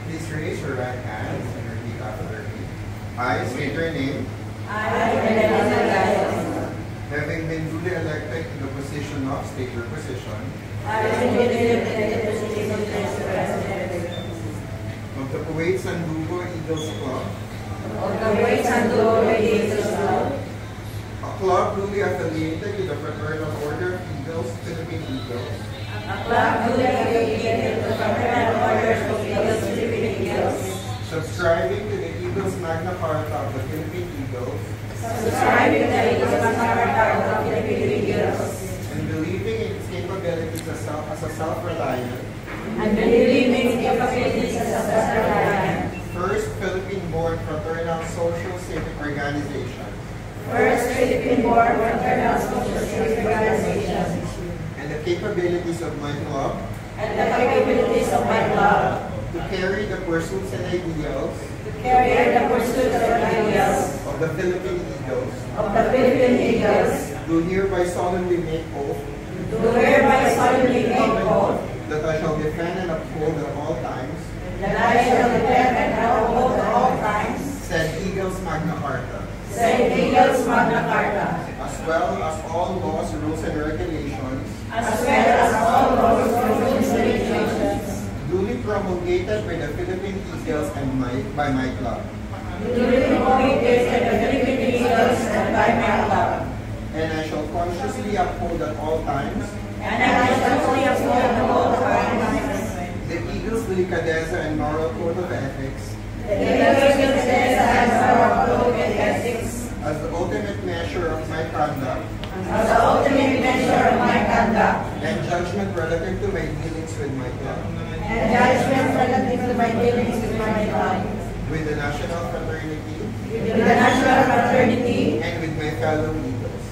Please raise your right hands and repeat after me. I state your name. Having been duly elected to the position of, state your position. Of the Kuwait Sandugo Eagles Club. A club duly affiliated to the Fraternal Order of Eagles, Philippine Eagles. Subscribing to the Eagles Magna Carta of the Philippine Eagles. And believing in its capabilities as a self-reliant. First Philippine-born fraternal social civic organization. And the capabilities of my club. To carry the pursuits and ideals. Of the Philippine Eagles. Do hereby solemnly make oath. That I shall defend and uphold at all times. Said Eagles Magna Carta. As well as all laws, rules, and regulations. Duly promulgated by the Philippine Eagles and by my club. And I shall consciously uphold at all times. The Eagles' delicadeza and moral code of ethics. As the ultimate measure of my conduct. And judgment relative to my dealings with my club. With the national fraternity. And with my fellow Eagles.